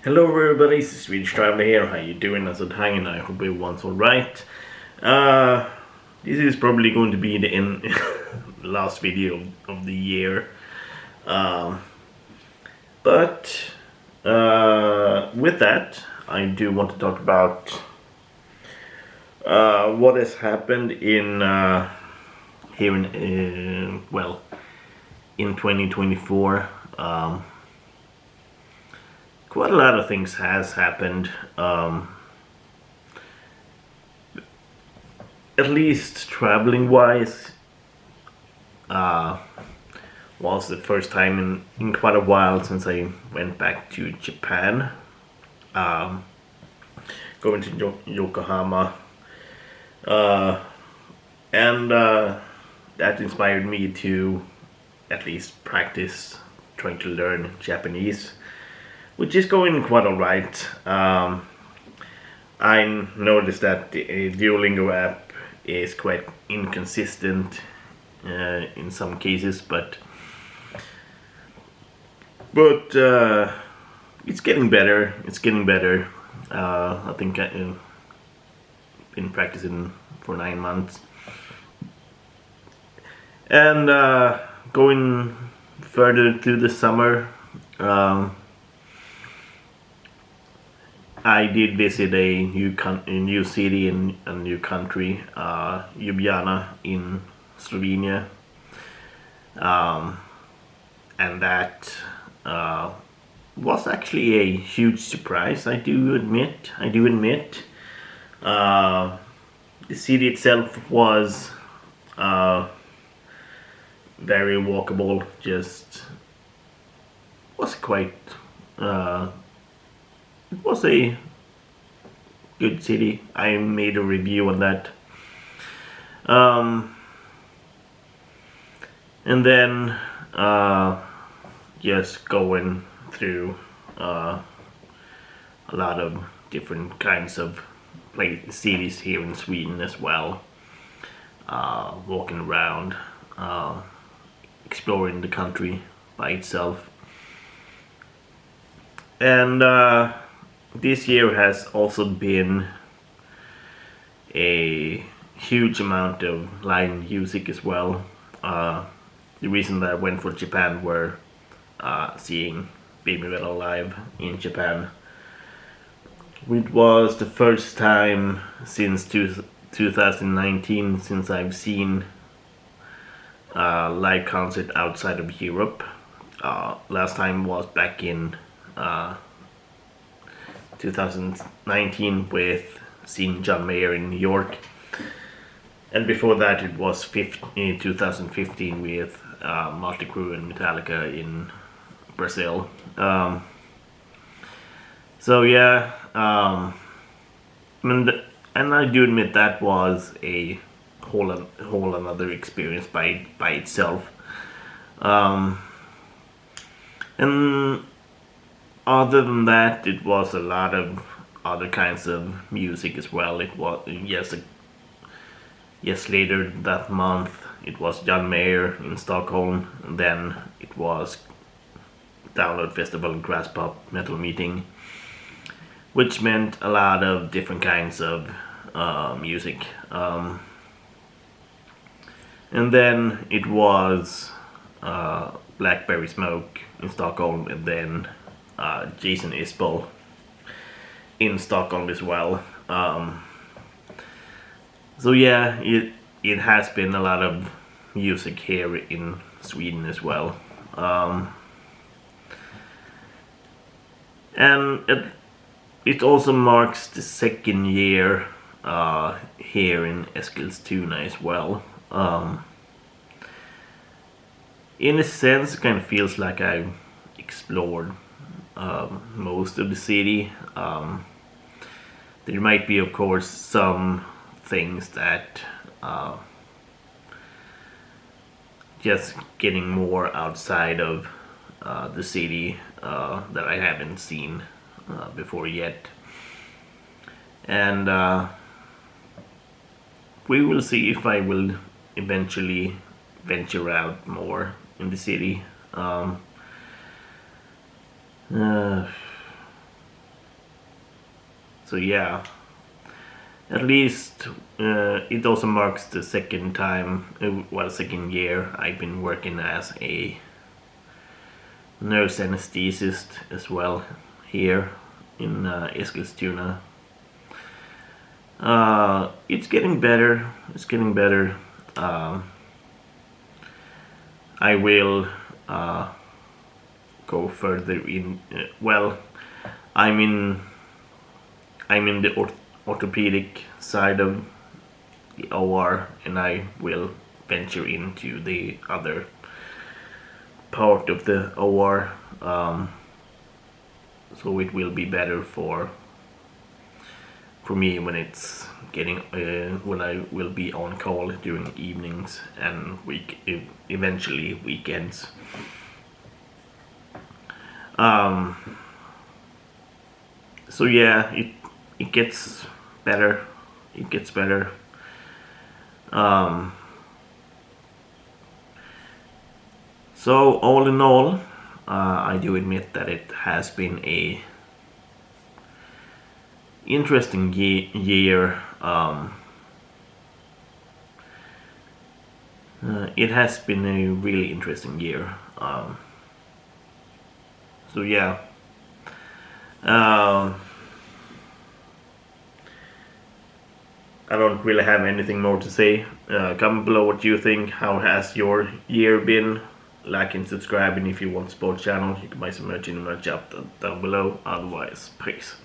Hello everybody, it's ThesSwedishTraveler here. How you doing? How's it hanging? I hope everyone's alright. This is probably going to be the last video of the year. But with that, I do want to talk about what has happened in here in 2024. Quite a lot of things has happened. At least traveling wise, was the first time in quite a while since I went back to Japan. Going to Yokohama, and that inspired me to at least practice trying to learn Japanese, which is going quite alright. I noticed that the Duolingo app is quite inconsistent in some cases, but it's getting better. It's getting better. I think I've been practicing for 9 months, and going further through the summer. I did visit a new city in a new country, Ljubljana in Slovenia, and that was actually a huge surprise. I do admit. The city itself was very walkable. Just was quite. It was a good city. I made a review on that. And then just going through a lot of different kinds of cities here in Sweden as well. Walking around, exploring the country by itself. And this year has also been a huge amount of live music as well. The reason that I went for Japan were seeing Baby Metal live in Japan. It was the first time since 2019 since I've seen a live concert outside of Europe. Last time was back in 2019 with seeing John Mayer in New York, and before that it was in 2015 with Motley Crue and Metallica in Brazil. So yeah, and I do admit that was a whole another experience by itself. And other than that, it was a lot of other kinds of music as well. It was yes later that month it was John Mayer in Stockholm, and then it was Download Festival and Grass Pop Metal Meeting, which meant a lot of different kinds of music. And then it was Blackberry Smoke in Stockholm, and then Jason Isbell in Stockholm as well. So yeah, it has been a lot of music here in Sweden as well. And it also marks the second year here in Eskilstuna as well. In a sense, it kind of feels like I've explored most of the city. There might be, of course, some things that just getting more outside of the city that I haven't seen before yet. And we will see if I will eventually venture out more in the city. So yeah, at least it also marks the second time, second year I've been working as a nurse anesthetist as well here in Eskilstuna. It's getting better. It's getting better. I will go further in. Well, I'm in. I'm in the orthopedic side of the OR, and I will venture into the other part of the OR. So it will be better for me when it's getting when I will be on call during evenings and eventually weekends. So yeah, it gets better. It gets better. So all in all, I do admit that it has been a interesting year. It has been a really interesting year. So yeah. I don't really have anything more to say. Comment below what you think. How has your year been? Like and subscribe, and if you want to support the channel, you can buy some merch in the merch shop down below. Otherwise, peace.